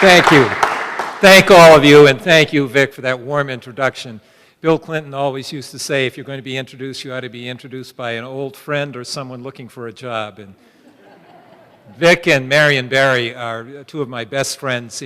Thank you. Thank all of you, and thank you, Vic, for that warm introduction. Bill Clinton always used to say, if you're going to be introduced, you ought to be introduced by an old friend or someone looking for a job. And Vic and Marion Barry are two of my best friends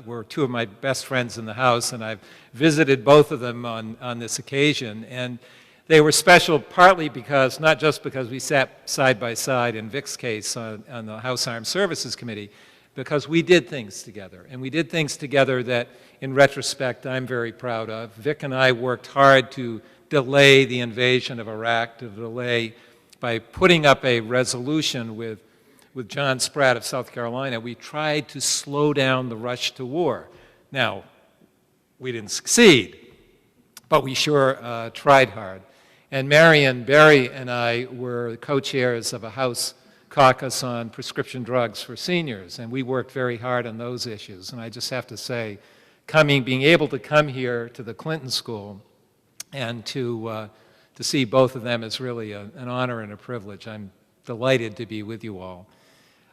were two of my best friends in the House, and I've visited both of them on this occasion. And they were special partly because, not just because we sat side by side in Vic's case on the House Armed Services Committee, because we did things together. And we did things together that, in retrospect, I'm very proud of. Vic and I worked hard to delay the invasion of Iraq, to delay by putting up a resolution with John Spratt of South Carolina. We tried to slow down the rush to war. Now, we didn't succeed, but we sure tried hard. And Marion Barry and I were co-chairs of a House caucus on prescription drugs for seniors, and we worked very hard on those issues. And I just have to say, being able to come here to the Clinton School and to see both of them is really an honor and a privilege. I'm delighted to be with you all.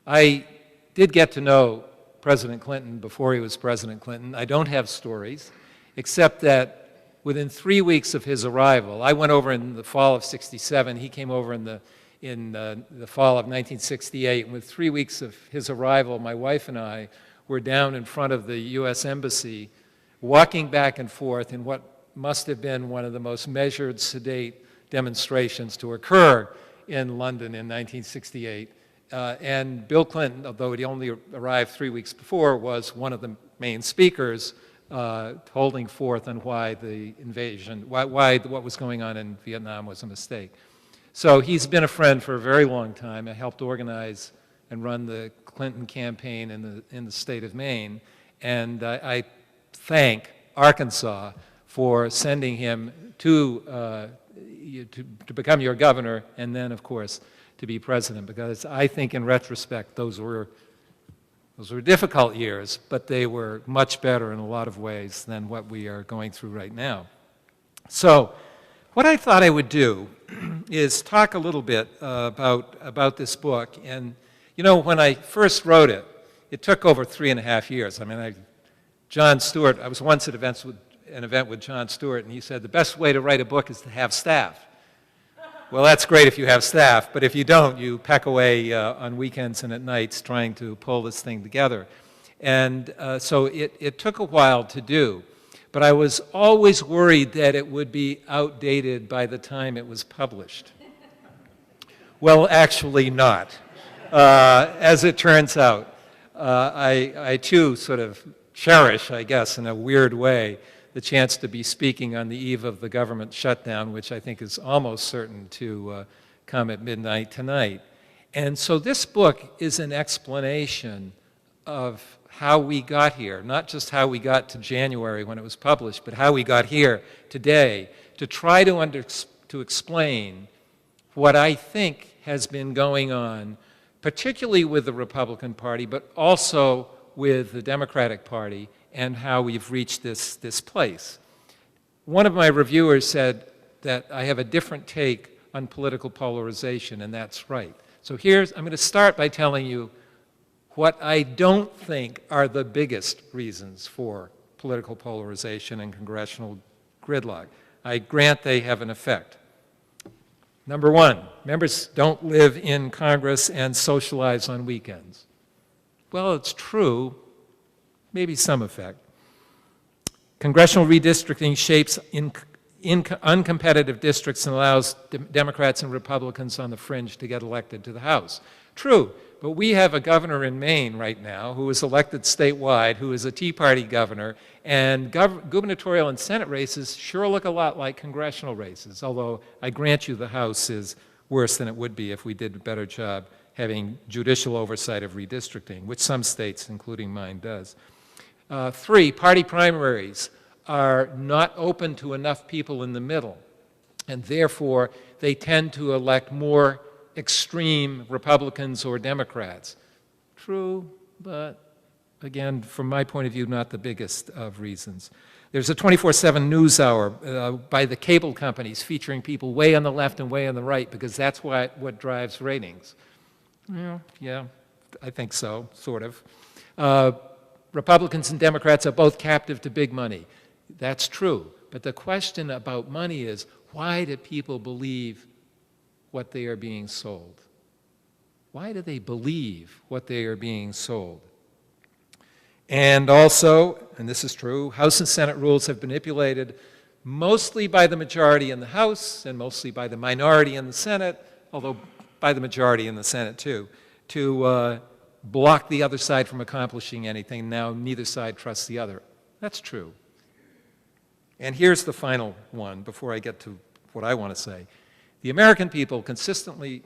I did get to know President Clinton before he was President Clinton. I don't have stories, except that within 3 weeks of his arrival, I went over in the fall of '67, he came over in the fall of 1968, and with 3 weeks of his arrival, my wife and I were down in front of the U.S. Embassy, walking back and forth in what must have been one of the most measured, sedate demonstrations to occur in London in 1968. And Bill Clinton, although he only arrived 3 weeks before, was one of the main speakers holding forth on why the invasion, why what was going on in Vietnam was a mistake. So he's been a friend for a very long time. I helped organize and run the Clinton campaign in the state of Maine, and I thank Arkansas for sending him to become your governor, and then, of course, to be president, because I think in retrospect those were difficult years, but they were much better in a lot of ways than what we are going through right now. So what I thought I would do is talk a little bit about this book. And, you know, when I first wrote it, it took over 3.5 years. I mean, John Stewart, I was once at an event with John Stewart, and he said, the best way to write a book is to have staff. Well, that's great if you have staff, but if you don't, you peck away on weekends and at nights trying to pull this thing together. And so it took a while to do, but I was always worried that it would be outdated by the time it was published. Well, actually not, as it turns out. I too sort of cherish, I guess, in a weird way, the chance to be speaking on the eve of the government shutdown, which I think is almost certain to come at midnight tonight. And so this book is an explanation of how we got here, not just how we got to January when it was published, but how we got here today, to try to explain what I think has been going on, particularly with the Republican Party, but also with the Democratic Party, and how we've reached this place. One of my reviewers said that I have a different take on political polarization, and that's right. So I'm going to start by telling you what I don't think are the biggest reasons for political polarization and congressional gridlock. I grant they have an effect. Number one, members don't live in Congress and socialize on weekends. Well, it's true. Maybe some effect. Congressional redistricting shapes uncompetitive districts and allows Democrats and Republicans on the fringe to get elected to the House. True, but we have a governor in Maine right now who is elected statewide, who is a Tea Party governor, and gubernatorial and Senate races sure look a lot like congressional races, although I grant you the House is worse than it would be if we did a better job having judicial oversight of redistricting, which some states, including mine, does. 3, party primaries are not open to enough people in the middle, and therefore they tend to elect more extreme Republicans or Democrats. True, but again, from my point of view, not the biggest of reasons. There's a 24/7 news hour by the cable companies featuring people way on the left and way on the right because that's what drives ratings. Yeah, I think so, sort of. Republicans and Democrats are both captive to big money. That's true. But the question about money is, why do people believe what they are being sold? Why do they believe what they are being sold? And also, and this is true, House and Senate rules have been manipulated mostly by the majority in the House and mostly by the minority in the Senate, although by the majority in the Senate too, to block the other side from accomplishing anything. Now neither side trusts the other. That's true. And here's the final one before I get to what I want to say. The American people consistently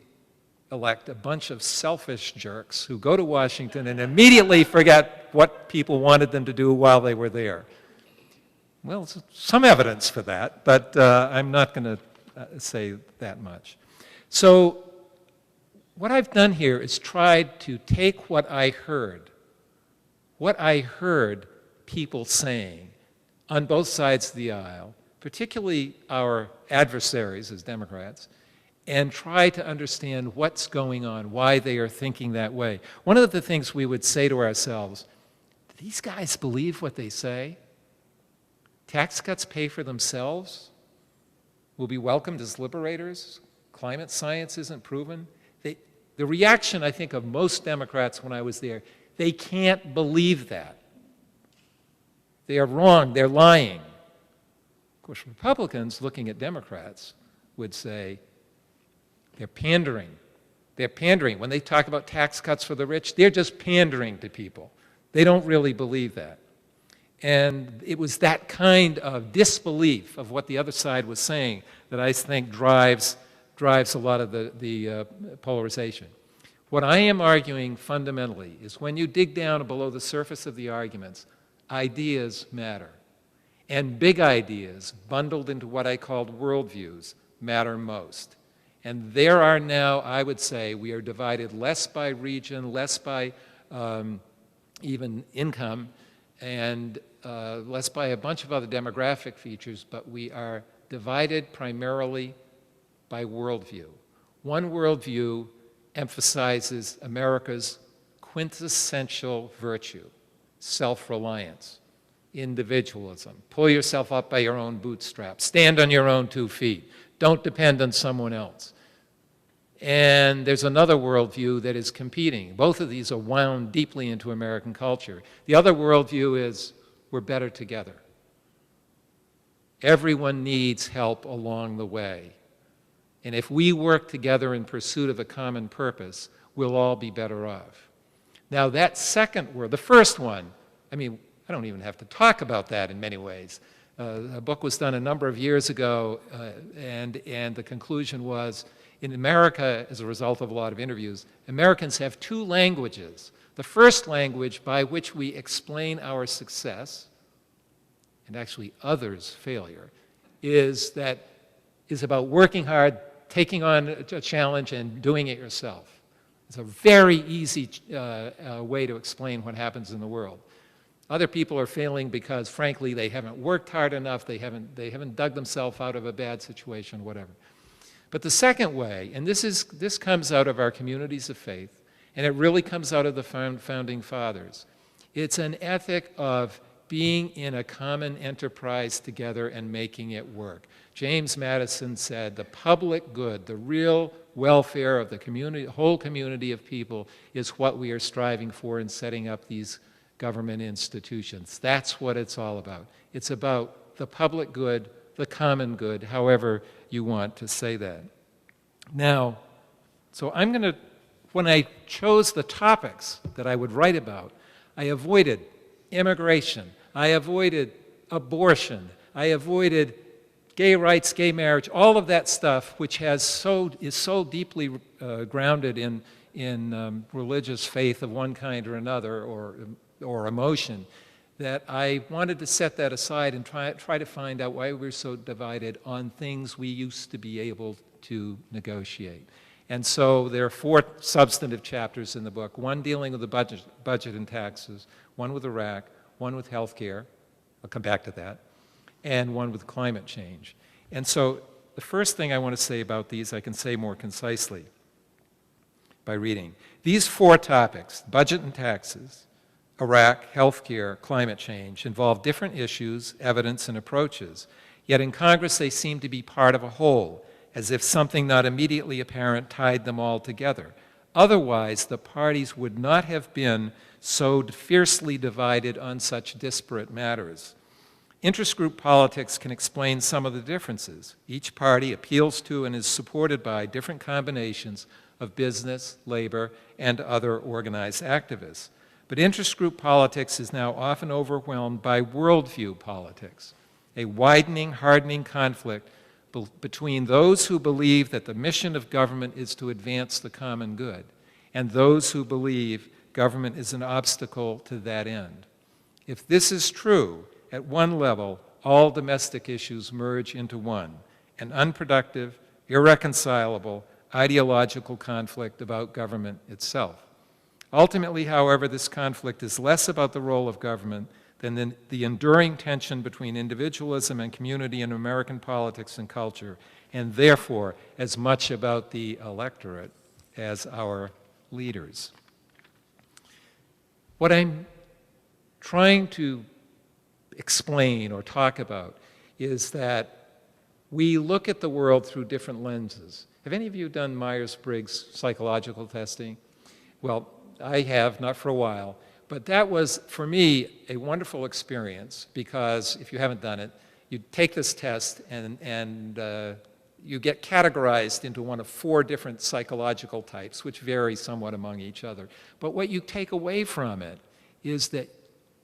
elect a bunch of selfish jerks who go to Washington and immediately forget what people wanted them to do while they were there. Well, some evidence for that, but I'm not going to say that much. So what I've done here is tried to take what I heard people saying on both sides of the aisle, particularly our adversaries as Democrats, and try to understand what's going on, why they are thinking that way. One of the things we would say to ourselves, do these guys believe what they say? Tax cuts pay for themselves? We'll be welcomed as liberators? Climate science isn't proven? The reaction, I think, of most Democrats when I was there, they can't believe that. They are wrong, they're lying. Of course, Republicans looking at Democrats would say, they're pandering. They're pandering. When they talk about tax cuts for the rich, they're just pandering to people. They don't really believe that. And it was that kind of disbelief of what the other side was saying that I think drives a lot of the polarization. What I am arguing fundamentally is when you dig down below the surface of the arguments, ideas matter. And big ideas, bundled into what I called worldviews, matter most. And there are now, I would say, we are divided less by region, less by even income, and less by a bunch of other demographic features, but we are divided primarily by worldview. One worldview emphasizes America's quintessential virtue, self-reliance, individualism. Pull yourself up by your own bootstraps. Stand on your own 2 feet. Don't depend on someone else. And there's another worldview that is competing. Both of these are wound deeply into American culture. The other worldview is we're better together. Everyone needs help along the way. And if we work together in pursuit of a common purpose, we'll all be better off. Now that second word, the first one, I mean, I don't even have to talk about that in many ways. A book was done a number of years ago, and the conclusion was, in America, as a result of a lot of interviews, Americans have 2 languages. The first language by which we explain our success, and actually others' failure, is about working hard, taking on a challenge, and doing it yourself. It's a very easy way to explain what happens in the world. Other people are failing because, frankly, they haven't worked hard enough, they haven't dug themselves out of a bad situation, whatever. But the second way, and this comes out of our communities of faith, and it really comes out of the founding fathers. It's an ethic of being in a common enterprise together and making it work. James Madison said, the public good, the real welfare of the community, whole community of people, is what we are striving for in setting up these government institutions. That's what it's all about. It's about the public good, the common good, however you want to say that. Now, so I'm going to, when I chose the topics that I would write about, I avoided immigration, I avoided abortion, I avoided gay rights, gay marriage, all of that stuff which is so deeply grounded in religious faith of one kind or another, or emotion, that I wanted to set that aside and try to find out why we're so divided on things we used to be able to negotiate. And so there are 4 substantive chapters in the book, one dealing with the budget and taxes, one with Iraq, one with health care, I'll come back to that, and one with climate change. And so the first thing I want to say about these I can say more concisely by reading. These 4 topics, budget and taxes, Iraq, healthcare, climate change involve different issues, evidence, and approaches. Yet in Congress, they seem to be part of a whole, as if something not immediately apparent tied them all together. Otherwise, the parties would not have been so fiercely divided on such disparate matters. Interest group politics can explain some of the differences. Each party appeals to and is supported by different combinations of business, labor, and other organized activists. But interest group politics is now often overwhelmed by worldview politics, a widening, hardening conflict between those who believe that the mission of government is to advance the common good and those who believe government is an obstacle to that end. If this is true, at one level, all domestic issues merge into one, an unproductive, irreconcilable, ideological conflict about government itself. Ultimately, however, this conflict is less about the role of government than the enduring tension between individualism and community in American politics and culture, and therefore as much about the electorate as our leaders. What I'm trying to explain or talk about is that we look at the world through different lenses. Have any of you done Myers-Briggs psychological testing? Well, I have, not for a while, but that was, for me, a wonderful experience because if you haven't done it, you take this test and you get categorized into one of 4 different psychological types, which vary somewhat among each other. But what you take away from it is that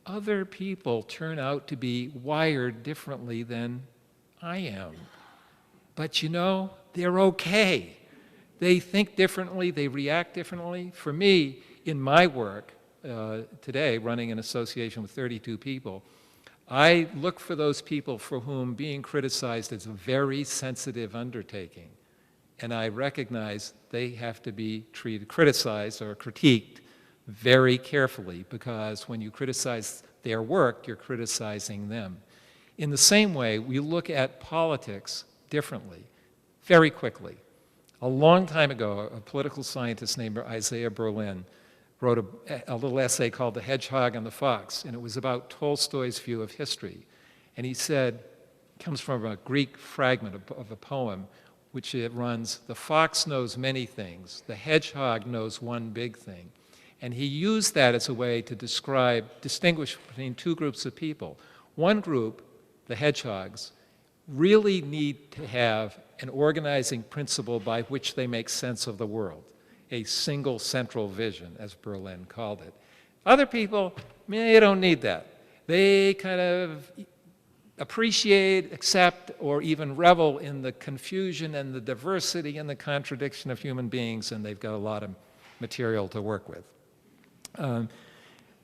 other people turn out to be wired differently than I am. But you know, they're okay. They think differently, they react differently. For me, in my work today, running an association with 32 people, I look for those people for whom being criticized is a very sensitive undertaking. And I recognize they have to be criticized or critiqued very carefully, because when you criticize their work, you're criticizing them. In the same way, we look at politics differently, very quickly. A long time ago, a political scientist named Isaiah Berlin wrote a little essay called The Hedgehog and the Fox, and it was about Tolstoy's view of history. And he said, it comes from a Greek fragment of a poem, which it runs, "The fox knows many things, the hedgehog knows one big thing." And he used that as a way to distinguish between 2 groups of people. One group, the hedgehogs, really need to have an organizing principle by which they make sense of the world, a single central vision, as Berlin called it. Other people, they don't need that. They kind of appreciate, accept, or even revel in the confusion and the diversity and the contradiction of human beings, and they've got a lot of material to work with.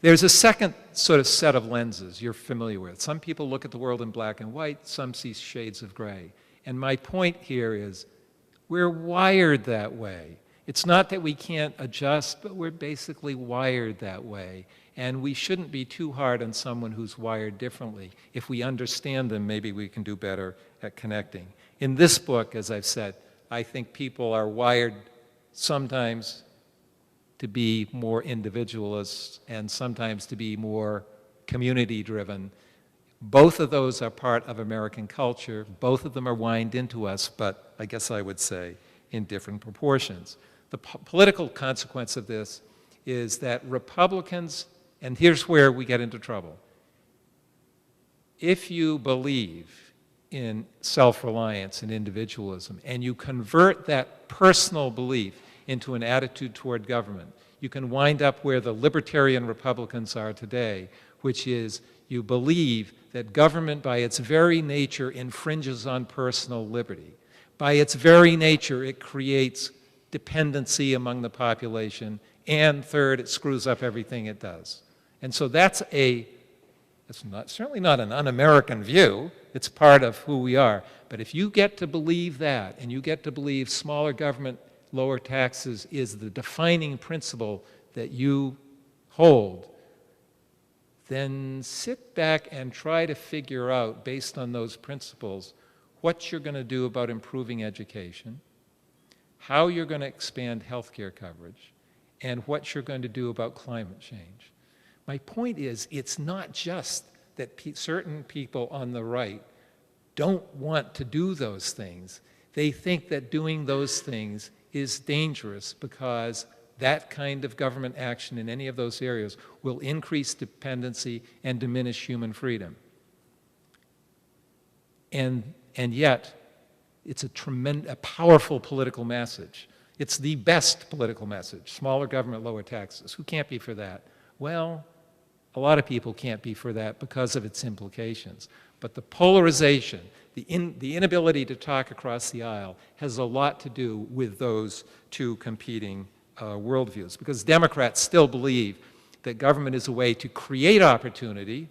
There's a second sort of set of lenses you're familiar with. Some people look at the world in black and white, some see shades of gray. And my point here is we're wired that way. It's not that we can't adjust, but we're basically wired that way. And we shouldn't be too hard on someone who's wired differently. If we understand them, maybe we can do better at connecting. In this book, as I've said, I think people are wired sometimes to be more individualists and sometimes to be more community-driven. Both of those are part of American culture. Both of them are wired into us, but I guess I would say in different proportions. The political consequence of this is that Republicans, and here's where we get into trouble. If you believe in self-reliance and individualism, and you convert that personal belief into an attitude toward government, you can wind up where the libertarian Republicans are today, which is you believe that government by its very nature infringes on personal liberty. By its very nature, it creates dependency among the population, and third, it screws up everything it does. And so that's certainly not an un-American view. It's part of who we are. But if you get to believe that, and you get to believe smaller government, lower taxes is the defining principle that you hold, then sit back and try to figure out, based on those principles, what you're going to do about improving education, how you're going to expand health care coverage, and what you're going to do about climate change. My point is, it's not just that certain people on the right don't want to do those things. They think that doing those things is dangerous because that kind of government action in any of those areas will increase dependency and diminish human freedom. And yet, it's a powerful political message. It's the best political message. Smaller government, lower taxes. Who can't be for that? Well, a lot of people can't be for that because of its implications. But the polarization, the inability to talk across the aisle has a lot to do with those two competing worldviews. Because Democrats still believe that government is a way to create opportunity,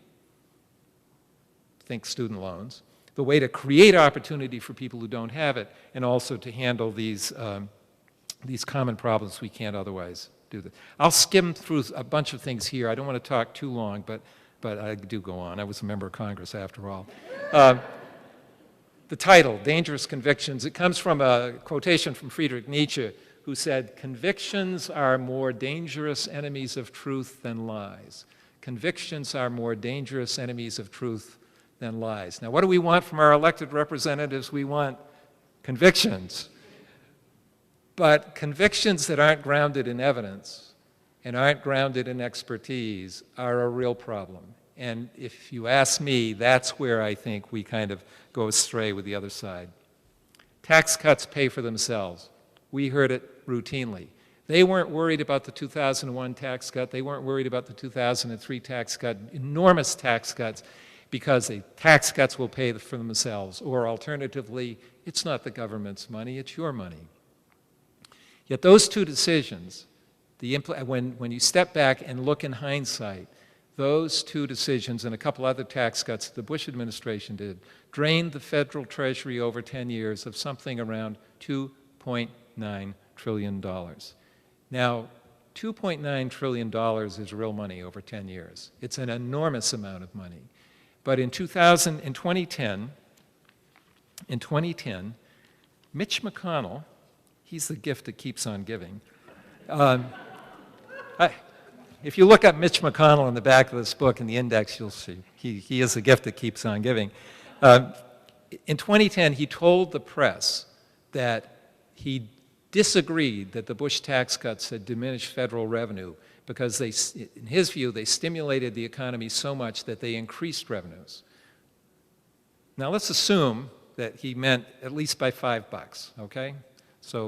think student loans, the way to create opportunity for people who don't have it, and also to handle these common problems we can't otherwise do. I'll skim through a bunch of things here. I don't want to talk too long, but I do go on. I was a member of Congress after all. The title, Dangerous Convictions, it comes from a quotation from Friedrich Nietzsche, who said, "Convictions are more dangerous enemies of truth than lies." Convictions are more dangerous enemies of truth than lies. Now, what do we want from our elected representatives? We want convictions. But convictions that aren't grounded in evidence and aren't grounded in expertise are a real problem. And if you ask me, that's where I think we kind of go astray with the other side. Tax cuts pay for themselves. We heard it routinely. They weren't worried about the 2001 tax cut. They weren't worried about the 2003 tax cut, enormous tax cuts, because the tax cuts will pay for themselves. Or alternatively, it's not the government's money, it's your money. Yet those two decisions, when you step back and look in hindsight, those two decisions and a couple other tax cuts the Bush administration did drained the federal treasury over 10 years of something around $2.9 trillion. Now, $2.9 trillion is real money over 10 years. It's an enormous amount of money. But in 2010, Mitch McConnell, he's the gift that keeps on giving. If you look up Mitch McConnell in the back of this book in the index, you'll see he is the gift that keeps on giving. In 2010, he told the press that he disagreed that the Bush tax cuts had diminished federal revenue because in his view, they stimulated the economy so much that they increased revenues. Now let's assume that he meant at least by $5, okay? So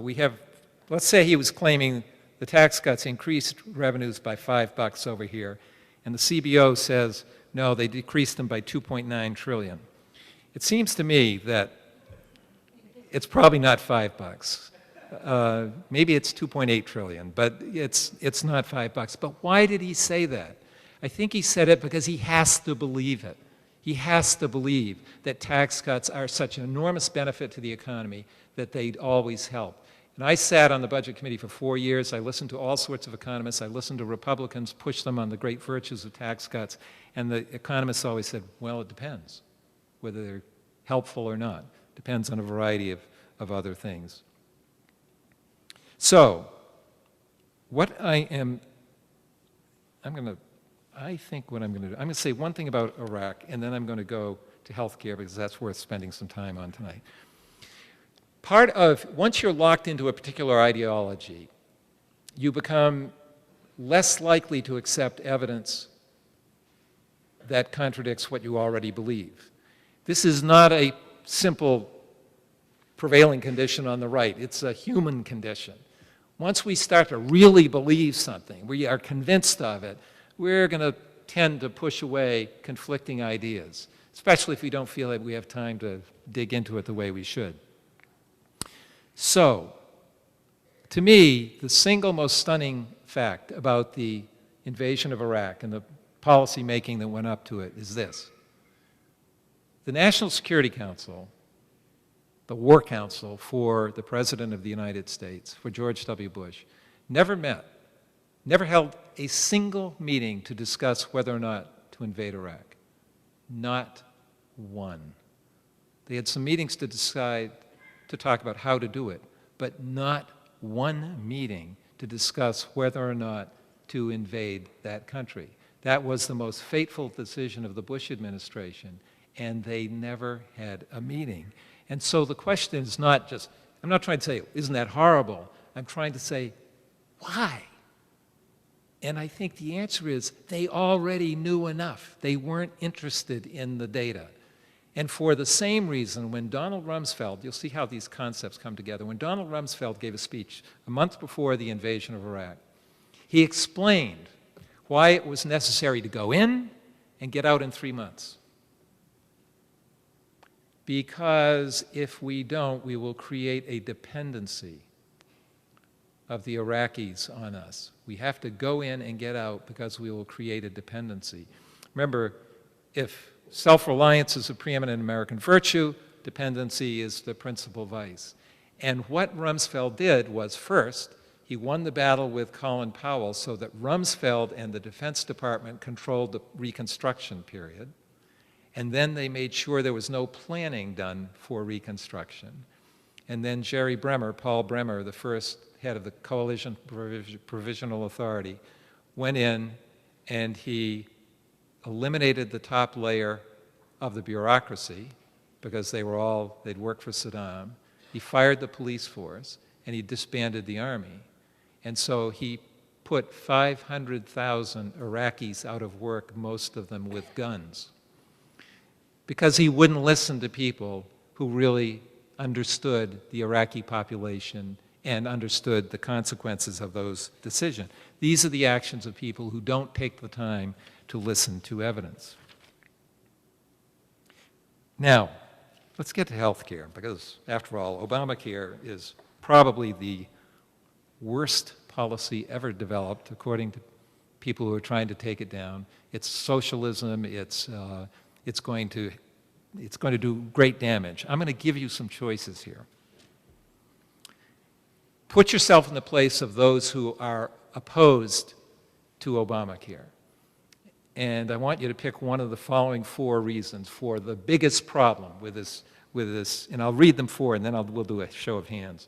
let's say he was claiming the tax cuts increased revenues by $5 over here, and the CBO says, no, they decreased them by 2.9 trillion. It seems to me that it's probably not $5. Maybe it's 2.8 trillion, but it's not $5. But why did he say that? I think he said it because he has to believe it. He has to believe that tax cuts are such an enormous benefit to the economy that they'd always help. And I sat on the Budget Committee for 4 years. I listened to all sorts of economists. I listened to Republicans push them on the great virtues of tax cuts. And the economists always said, well, it depends whether they're helpful or not. Depends on a variety of other things. So, I'm going to say one thing about Iraq, and then I'm going to go to healthcare because that's worth spending some time on tonight. Once you're locked into a particular ideology, you become less likely to accept evidence that contradicts what you already believe. This is not a simple prevailing condition on the right. It's a human condition. Once we start to really believe something, we are convinced of it, we're going to tend to push away conflicting ideas, especially if we don't feel that we have time to dig into it the way we should. So, to me, the single most stunning fact about the invasion of Iraq and the policy making that went up to it is this. The National Security Council, the War Council for the President of the United States, for George W. Bush, never held a single meeting to discuss whether or not to invade Iraq. Not one. They had some meetings to decide to talk about how to do it, but not one meeting to discuss whether or not to invade that country. That was the most fateful decision of the Bush administration, and they never had a meeting. And so the question is not just, I'm not trying to say, isn't that horrible? I'm trying to say, why? And I think the answer is they already knew enough. They weren't interested in the data. And for the same reason, when Donald Rumsfeld, you'll see how these concepts come together, when Donald Rumsfeld gave a speech a month before the invasion of Iraq, he explained why it was necessary to go in and get out in 3 months. Because if we don't, we will create a dependency of the Iraqis on us. We have to go in and get out because we will create a dependency. Remember, if self-reliance is a preeminent American virtue, dependency is the principal vice. And what Rumsfeld did was, first, he won the battle with Colin Powell so that Rumsfeld and the Defense Department controlled the Reconstruction period. And then they made sure there was no planning done for Reconstruction. And then Jerry Bremer, Paul Bremer, the first head of the Coalition Provisional Authority, went in and he eliminated the top layer of the bureaucracy because they'd worked for Saddam. He fired the police force and he disbanded the army. And so he put 500,000 Iraqis out of work, most of them with guns, because he wouldn't listen to people who really understood the Iraqi population and understood the consequences of those decisions. These are the actions of people who don't take the time to listen to evidence. Now, let's get to health care, because after all, Obamacare is probably the worst policy ever developed, according to people who are trying to take it down. It's socialism, it's going to do great damage. I'm going to give you some choices here. Put yourself in the place of those who are opposed to Obamacare. And I want you to pick one of the following 4 reasons for the biggest problem with this, and I'll read them 4 and then we'll do a show of hands.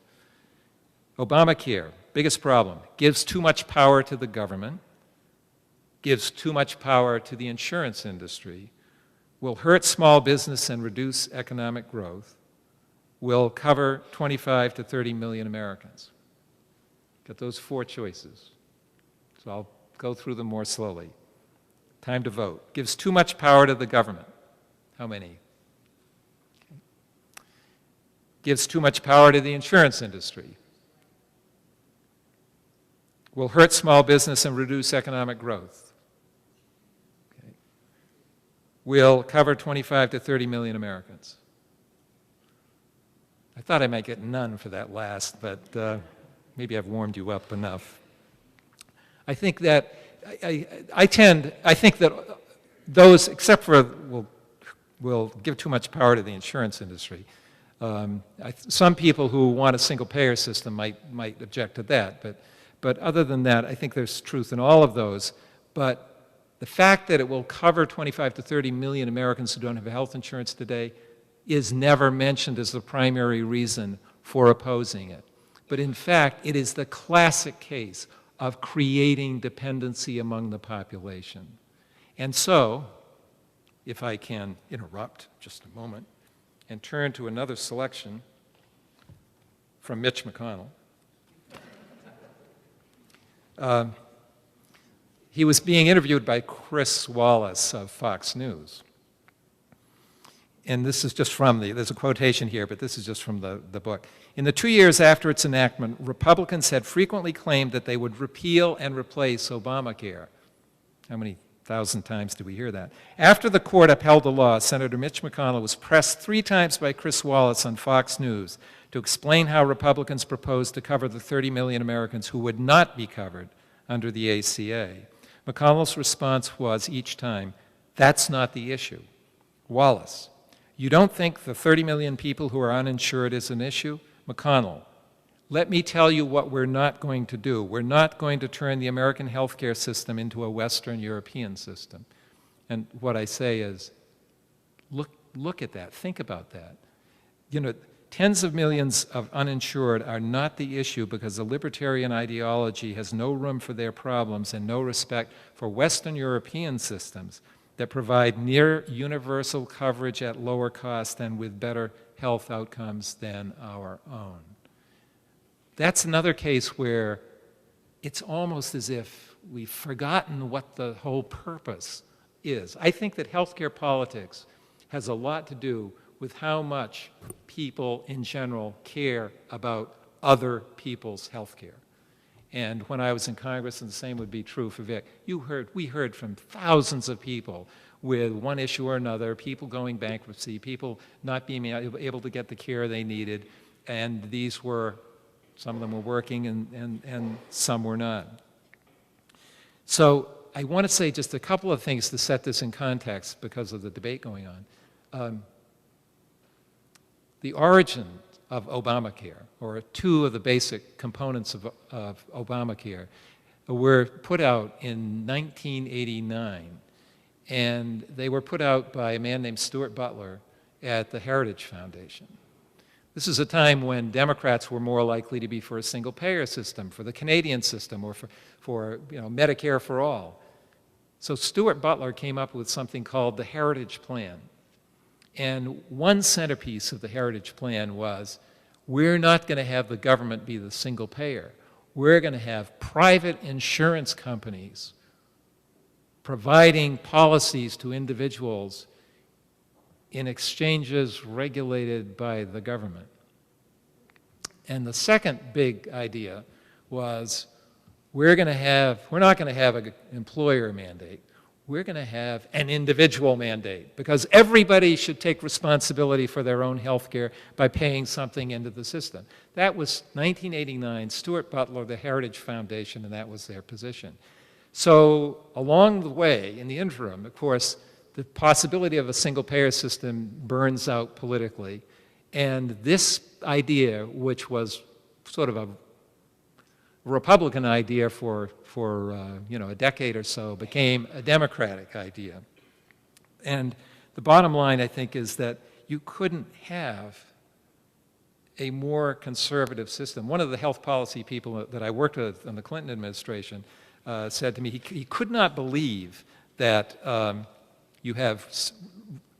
Obamacare, biggest problem, gives too much power to the government, gives too much power to the insurance industry, will hurt small business and reduce economic growth, will cover 25 to 30 million Americans. Got those 4 choices. So I'll go through them more slowly. Time to vote. Gives too much power to the government. How many? Okay. Gives too much power to the insurance industry. Will hurt small business and reduce economic growth. Okay. Will cover 25 to 30 million Americans. I thought I might get none for that last, but maybe I've warmed you up enough. I think that I think that those, except for will give too much power to the insurance industry. Some people who want a single-payer system might object to that, but other than that, I think there's truth in all of those. But the fact that it will cover 25 to 30 million Americans who don't have health insurance today is never mentioned as the primary reason for opposing it. But in fact, it is the classic case of creating dependency among the population. And so, if I can interrupt just a moment and turn to another selection from Mitch McConnell. He was being interviewed by Chris Wallace of Fox News. And this is just from there's a quotation here, but this is just from the book. In the 2 years after its enactment, Republicans had frequently claimed that they would repeal and replace Obamacare. How many thousand times did we hear that? After the court upheld the law, Senator Mitch McConnell was pressed 3 times by Chris Wallace on Fox News to explain how Republicans proposed to cover the 30 million Americans who would not be covered under the ACA. McConnell's response was each time, that's not the issue. Wallace, you don't think the 30 million people who are uninsured is an issue? McConnell, let me tell you what we're not going to do. We're not going to turn the American healthcare system into a Western European system. And what I say is, look at that. Think about that. You know, Tens of millions of uninsured are not the issue because the libertarian ideology has no room for their problems and no respect for Western European systems that provide near universal coverage at lower cost and with better health outcomes than our own. That's another case where it's almost as if we've forgotten what the whole purpose is. I think that healthcare politics has a lot to do with how much people in general care about other people's health care. And when I was in Congress, and the same would be true for Vic, we heard from thousands of people with one issue or another, people going bankruptcy, people not being able to get the care they needed, and these were, some of them were working and some were not. So I want to say just a couple of things to set this in context because of the debate going on. The origin of Obamacare, or two of the basic components of Obamacare, were put out in 1989. And they were put out by a man named Stuart Butler at the Heritage Foundation. This is a time when Democrats were more likely to be for a single-payer system, for the Canadian system, or for Medicare for all. So Stuart Butler came up with something called the Heritage Plan. And one centerpiece of the Heritage Plan was, we're not going to have the government be the single payer. We're going to have private insurance companies providing policies to individuals in exchanges regulated by the government. And the second big idea was, we're not going to have an employer mandate. We're going to have an individual mandate because everybody should take responsibility for their own health care by paying something into the system. That was 1989, Stuart Butler, the Heritage Foundation, and that was their position. So along the way, in the interim, of course, the possibility of a single-payer system burns out politically, and this idea, which was sort of a Republican idea for a decade or so, became a Democratic idea. And the bottom line, I think, is that you couldn't have a more conservative system. One of the health policy people that I worked with in the Clinton administration said to me he could not believe that you have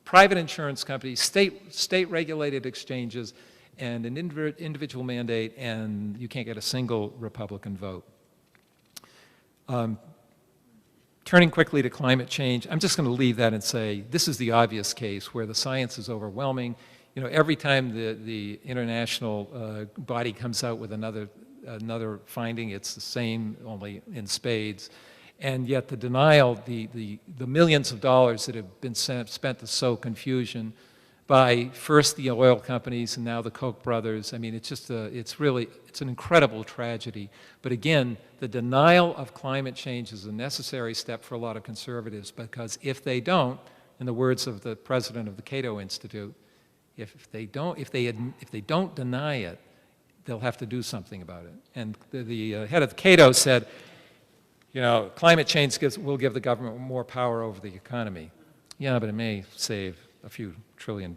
private insurance companies, state-regulated exchanges, and an individual mandate, and you can't get a single Republican vote. Turning quickly to climate change, I'm just going to leave that and say this is the obvious case where the science is overwhelming. Every time the international body comes out with another finding, it's the same, only in spades. And yet the denial, the millions of dollars that have been spent to sow confusion by first the oil companies and now the Koch brothers. I mean, it's just it's an incredible tragedy. But again, the denial of climate change is a necessary step for a lot of conservatives because if they don't, in the words of the president of the Cato Institute, if they don't deny it, they'll have to do something about it. And the head of Cato said, climate change will give the government more power over the economy. Yeah, but it may save a few $1 trillion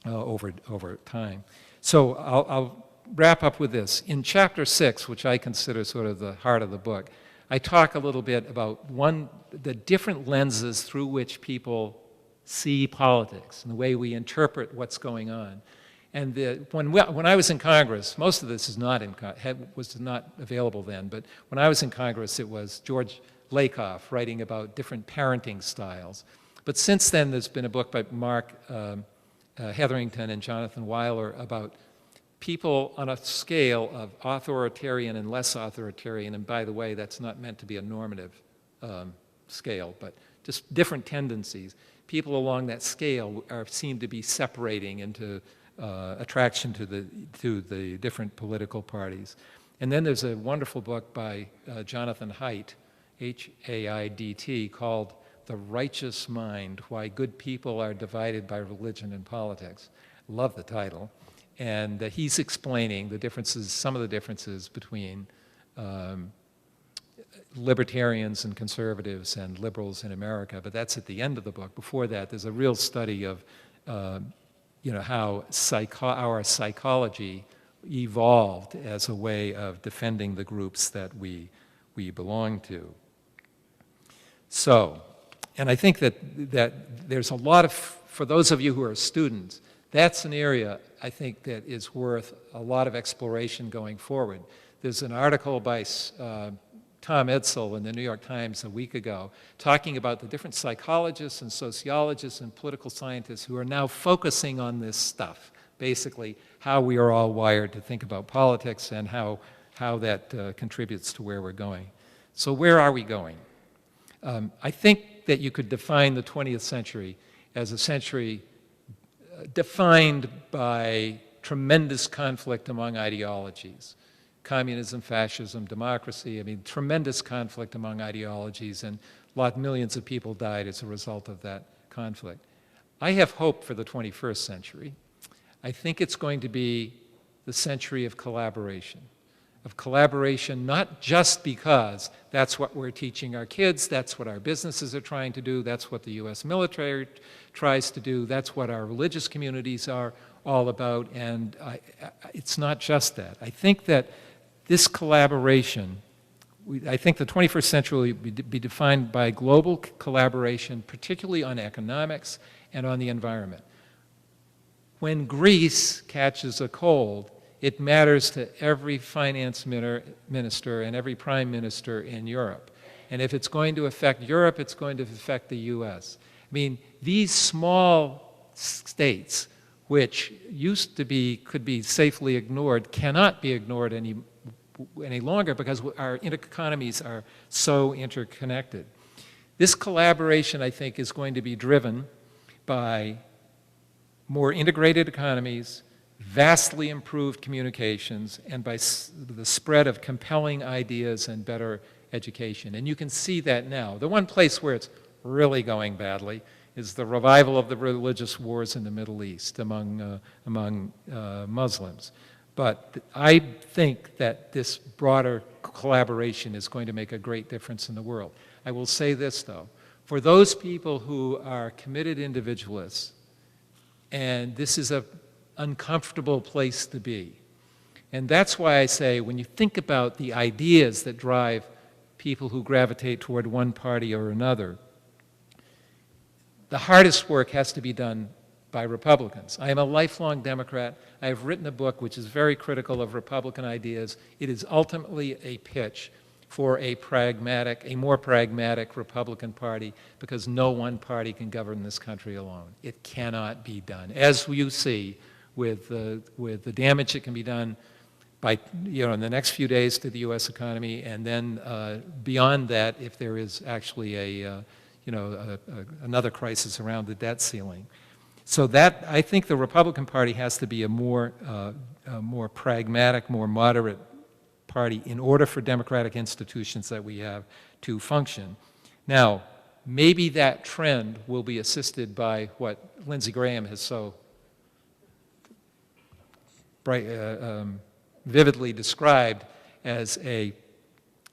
over time. So I'll wrap up with this. In chapter 6, which I consider sort of the heart of the book, I talk a little bit about the different lenses through which people see politics and the way we interpret what's going on. And when I was in Congress, most of this was not available then, but when I was in Congress, it was George Lakoff writing about different parenting styles. But since then, there's been a book by Mark Hetherington and Jonathan Weiler about people on a scale of authoritarian and less authoritarian. And by the way, that's not meant to be a normative scale, but just different tendencies. People along that scale seem to be separating into attraction to the different political parties. And then there's a wonderful book by Jonathan Haidt, H-A-I-D-T, called The Righteous Mind, Why Good People Are Divided by Religion and Politics. Love the title. And he's explaining the differences, some of the differences between libertarians and conservatives and liberals in America, but that's at the end of the book. Before that, there's a real study of how our psychology evolved as a way of defending the groups that we belong to. So, and I think that there's a lot of, for those of you who are students, that's an area I think that is worth a lot of exploration going forward. There's an article by Tom Edsel in the New York Times a week ago talking about the different psychologists and sociologists and political scientists who are now focusing on this stuff, basically how we are all wired to think about politics and how that contributes to where we're going. So where are we going? I think that you could define the 20th century as a century defined by tremendous conflict among ideologies. Communism, fascism, democracy, I mean, tremendous conflict among ideologies, and millions of people died as a result of that conflict. I have hope for the 21st century. I think it's going to be the century of collaboration not just because that's what we're teaching our kids, that's what our businesses are trying to do, that's what the US military tries to do, that's what our religious communities are all about, and it's not just that. I think that this collaboration, I think the 21st century will be defined by global collaboration, particularly on economics and on the environment. When Greece catches a cold, it matters to every finance minister and every prime minister in Europe. And if it's going to affect Europe, it's going to affect the US. I mean, these small states, which used to be, could be safely ignored, cannot be ignored any longer because our economies are so interconnected. This collaboration, I think, is going to be driven by more integrated economies, vastly improved communications, and by the spread of compelling ideas and better education. And you can see that now. The one place where it's really going badly is the revival of the religious wars in the Middle East among Muslims. But I think that this broader collaboration is going to make a great difference in the world. I will say this, though. For those people who are committed individualists, and this is an uncomfortable place to be. And that's why I say when you think about the ideas that drive people who gravitate toward one party or another, the hardest work has to be done by Republicans. I am a lifelong Democrat. I have written a book which is very critical of Republican ideas. It is ultimately a pitch for a more pragmatic Republican Party, because no one party can govern this country alone. It cannot be done. As you see with the damage that can be done by, in the next few days to the U.S. economy, and then beyond that, if there is actually another crisis around the debt ceiling. So that, I think the Republican Party has to be a more pragmatic, more moderate party in order for democratic institutions that we have to function. Now, maybe that trend will be assisted by what Lindsey Graham has so vividly described as a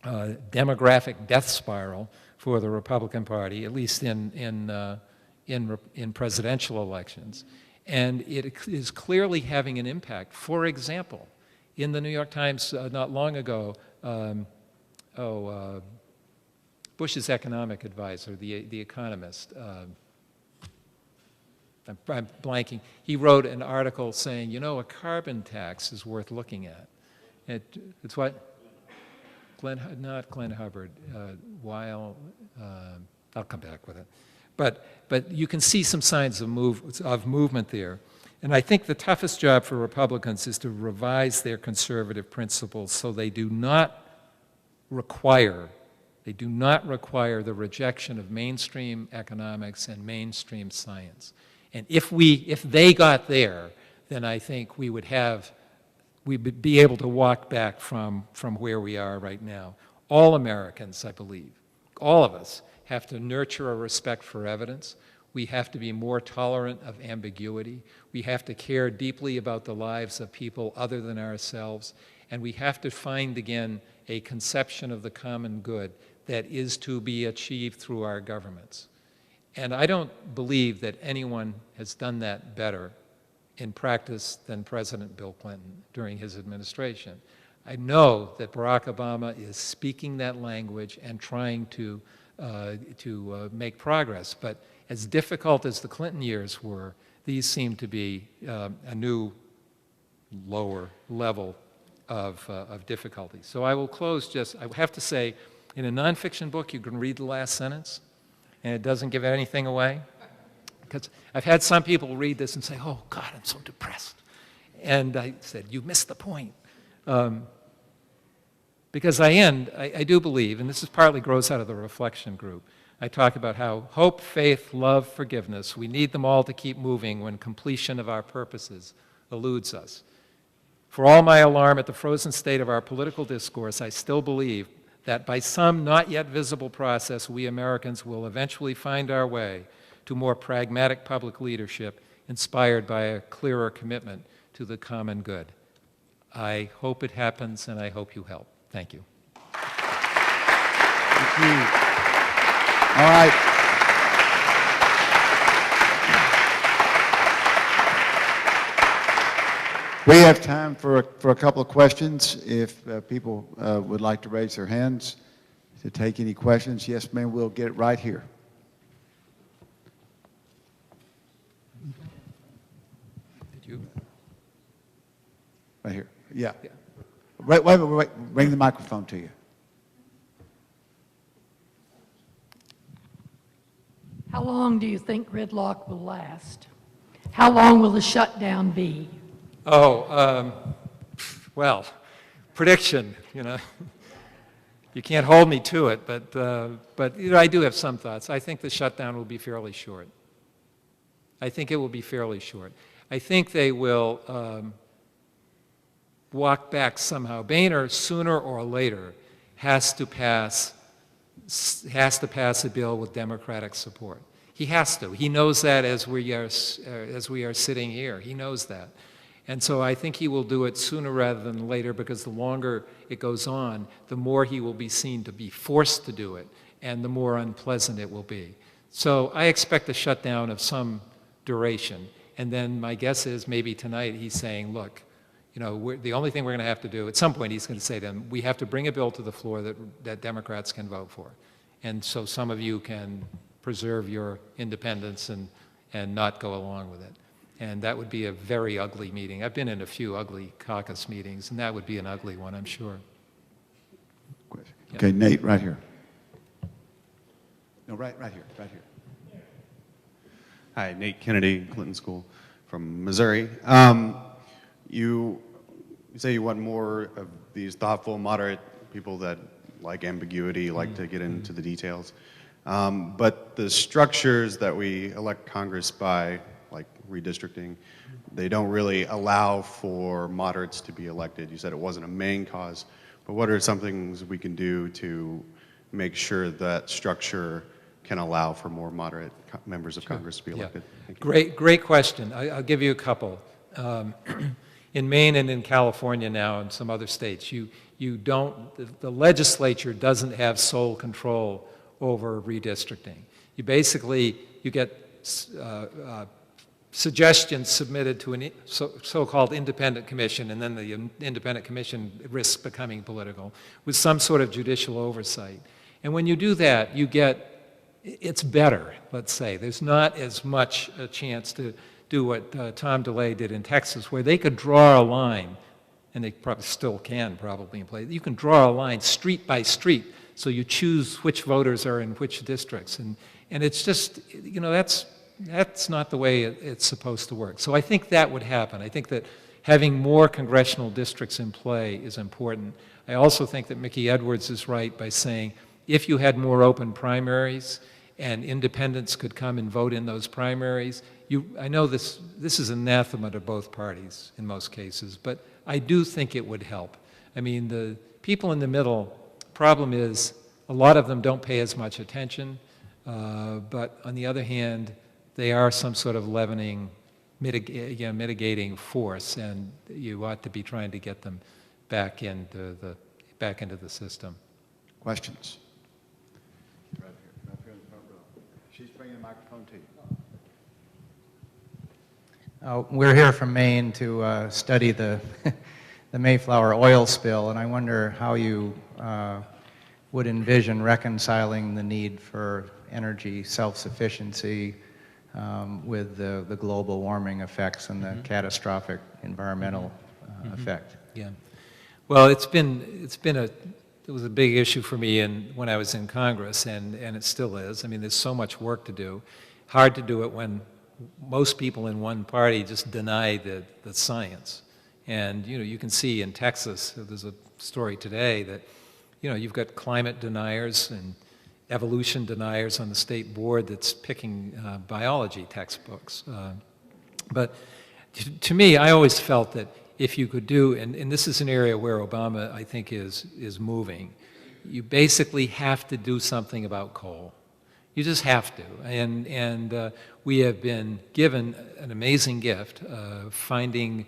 demographic death spiral for the Republican Party, at least in presidential elections. And it is clearly having an impact. For example, in the New York Times not long ago, Bush's economic advisor, the economist, I'm blanking, he wrote an article saying, a carbon tax is worth looking at. It's what? Not Glenn Hubbard, Weil, I'll come back with it. But you can see some signs of movement there. And I think the toughest job for Republicans is to revise their conservative principles so they do not require the rejection of mainstream economics and mainstream science. And if they got there, then I think we'd be able to walk back from where we are right now. All Americans, I believe, all of us, have to nurture a respect for evidence. We have to be more tolerant of ambiguity. We have to care deeply about the lives of people other than ourselves. And we have to find again a conception of the common good that is to be achieved through our governments. And I don't believe that anyone has done that better in practice than President Bill Clinton during his administration. I know that Barack Obama is speaking that language and trying to make progress, but as difficult as the Clinton years were, these seem to be a new lower level of difficulty. So I will close I have to say, in a nonfiction book, you can read the last sentence, and it doesn't give anything away. Because I've had some people read this and say, oh, God, I'm so depressed. And I said, you missed the point. Because I do believe, and this is partly grows out of the reflection group, I talk about how hope, faith, love, forgiveness, we need them all to keep moving when completion of our purposes eludes us. For all my alarm at the frozen state of our political discourse, I still believe that by some not yet visible process, we Americans will eventually find our way to more pragmatic public leadership inspired by a clearer commitment to the common good. I hope it happens, and I hope you help. Thank you. Thank you. All right. We have time for a couple of questions. If people would like to raise their hands to take any questions, yes, ma'am, we'll get it right here. Did you? Right here. Yeah. Wait. Bring the microphone to you. How long do you think gridlock will last? How long will the shutdown be? Oh, well, prediction, you know. You can't hold me to it, but you know, I do have some thoughts. I think the shutdown will be fairly short. I think it will be fairly short. I think they will walk back somehow. Boehner, sooner or later, has to pass a bill with Democratic support. He has to. He knows that as we are sitting here. He knows that. And so I think he will do it sooner rather than later, because the longer it goes on, the more he will be seen to be forced to do it, and the more unpleasant it will be. So I expect a shutdown of some duration. And then my guess is maybe tonight he's saying, look, you know, the only thing we're going to have to do, at some point he's going to say to them, we have to bring a bill to the floor that Democrats can vote for. And so some of you can preserve your independence and not go along with it. And that would be a very ugly meeting. I've been in a few ugly caucus meetings, and that would be an ugly one, I'm sure. Okay, Nate, right here. No, right here. Hi, Nate Kennedy, Clinton School from Missouri. You say you want more of these thoughtful, moderate people that like ambiguity, like to get into the details. But the structures that we elect Congress by, like redistricting, they don't really allow for moderates to be elected. You said it wasn't a main cause, but what are some things we can do to make sure that structure can allow for more moderate members of Congress to be elected? Great question. I'll give you a couple. In Maine and in California now and some other states, the legislature doesn't have sole control over redistricting. You get suggestions submitted to a so-called independent commission, and then the independent commission risks becoming political, with some sort of judicial oversight. And when you do that, it's better, let's say. There's not as much a chance to do what Tom DeLay did in Texas, where they could draw a line, and they probably still can probably in place. You can draw a line street by street, so you choose which voters are in which districts. And it's just, you know, that's not the way it's supposed to work. So I think that would happen. I think that having more congressional districts in play is important. I also think that Mickey Edwards is right by saying if you had more open primaries and independents could come and vote in those primaries, I know this is anathema to both parties in most cases, but I do think it would help. I mean, the people in the middle, problem is a lot of them don't pay as much attention, but on the other hand, they are some sort of leavening, mitigating force, and you ought to be trying to get them back into the system. Questions? Right here in the front row. She's bringing the microphone to you. We're here from Maine to study the, the Mayflower oil spill, and I wonder how you would envision reconciling the need for energy self-sufficiency with the global warming effects and the catastrophic environmental effect. Yeah. Well, it was a big issue for me when I was in Congress, and it still is. I mean, there's so much work to do. Hard to do it when most people in one party just deny the science. And, you can see in Texas, there's a story today that, you've got climate deniers and evolution deniers on the state board that's picking biology textbooks. But to me, I always felt that if you could do, and this is an area where Obama, I think, is moving, you basically have to do something about coal. You just have to. And we have been given an amazing gift of finding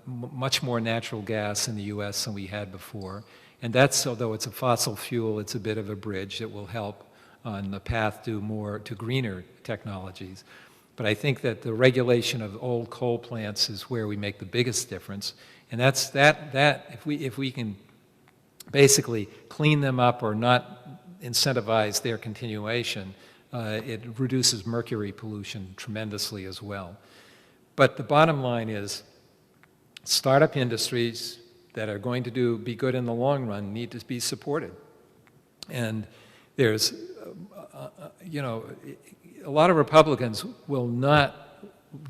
much more natural gas in the U.S. than we had before. And that's, although it's a fossil fuel, it's a bit of a bridge that will help on the path to greener technologies. But I think that the regulation of old coal plants is where we make the biggest difference. And that's if we can basically clean them up or not incentivize their continuation, it reduces mercury pollution tremendously as well. But the bottom line is startup industries that are going to be good in the long run need to be supported. And there's, a lot of Republicans will not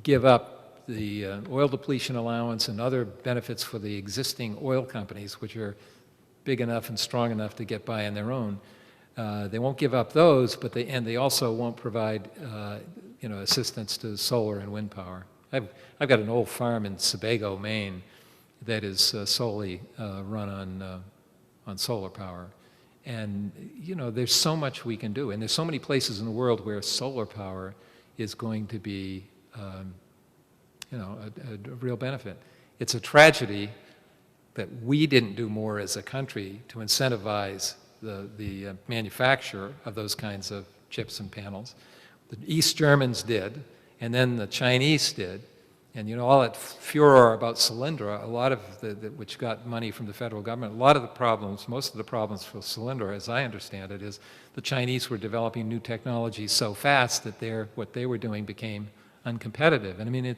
give up the oil depletion allowance and other benefits for the existing oil companies, which are big enough and strong enough to get by on their own. They won't give up those, but they also won't provide assistance to solar and wind power. I've got an old farm in Sebago, Maine, that is solely run on solar power. And, there's so much we can do. And there's so many places in the world where solar power is going to be, a real benefit. It's a tragedy that we didn't do more as a country to incentivize the manufacture of those kinds of chips and panels. The East Germans did, and then the Chinese did. And all that furor about Solyndra, a lot of which got money from the federal government, most of the problems for Solyndra, as I understand it, is the Chinese were developing new technology so fast that what they were doing became uncompetitive. And I mean,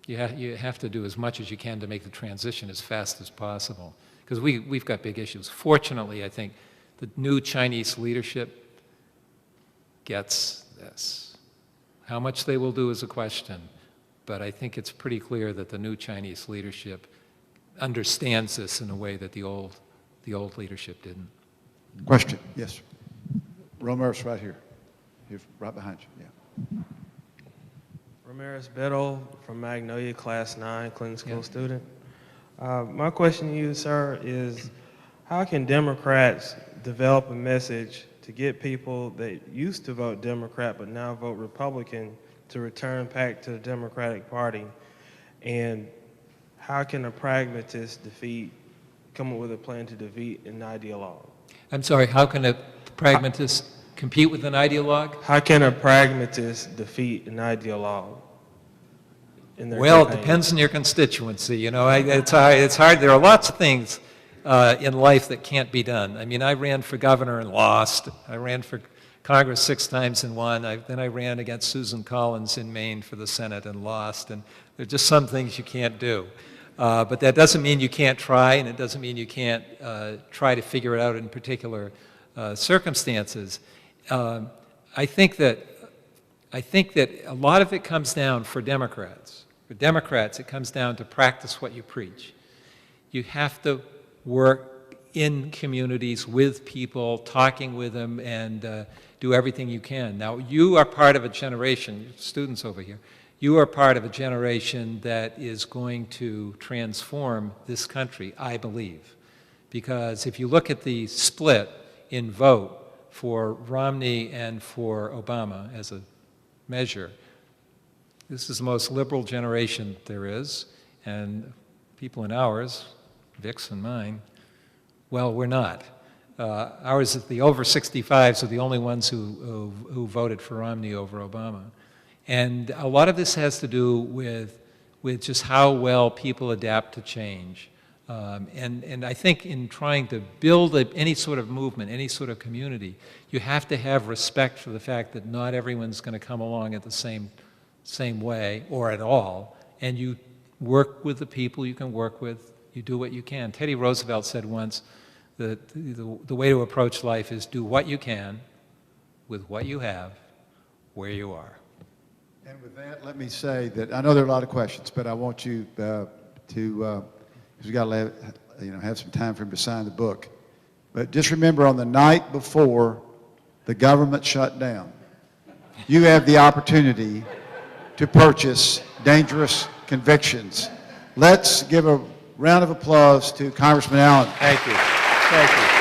you have to do as much as you can to make the transition as fast as possible, because we've got big issues. Fortunately, I think the new Chinese leadership gets this. How much they will do is a question, but I think it's pretty clear that the new Chinese leadership understands this in a way that the old leadership didn't. Question, yes. Romero's right here. He's right behind you, yeah. Ramirez Beto from Magnolia, Class 9, Clinton School student. My question to you, sir, is how can Democrats develop a message to get people that used to vote Democrat but now vote Republican to return back to the Democratic Party? And how can a pragmatist come up with a plan to defeat an ideologue? I'm sorry, how can a pragmatist compete with an ideologue? How can a pragmatist defeat an ideologue? Well, it depends on your constituency. It's hard. There are lots of things in life that can't be done. I mean, I ran for governor and lost. I ran for Congress 6 times and won. Then I ran against Susan Collins in Maine for the Senate and lost. And there are just some things you can't do. But that doesn't mean you can't try, and it doesn't mean you can't try to figure it out in particular circumstances. I think that a lot of it comes down for Democrats. For Democrats, it comes down to practice what you preach. You have to work in communities with people, talking with them, and do everything you can. Now, you are part of a generation, students over here, you are part of a generation that is going to transform this country, I believe. Because if you look at the split in vote for Romney and for Obama as a measure, this is the most liberal generation there is, and people in ours, Vic's and mine, well, we're not. Ours, the over 65s are the only ones who voted for Romney over Obama. And a lot of this has to do with just how well people adapt to change. And I think in trying to build any sort of movement, any sort of community, you have to have respect for the fact that not everyone's going to come along at the same way or at all, and you work with the people you can work with, you do what you can. Teddy Roosevelt said once that the way to approach life is do what you can with what you have, where you are. And with that, let me say that I know there are a lot of questions, but I want you to, because we've got to have some time for him to sign the book. But just remember, on the night before the government shut down, you have the opportunity to purchase Dangerous Convictions. Let's give a round of applause to Congressman Allen. Thank you. Thank you.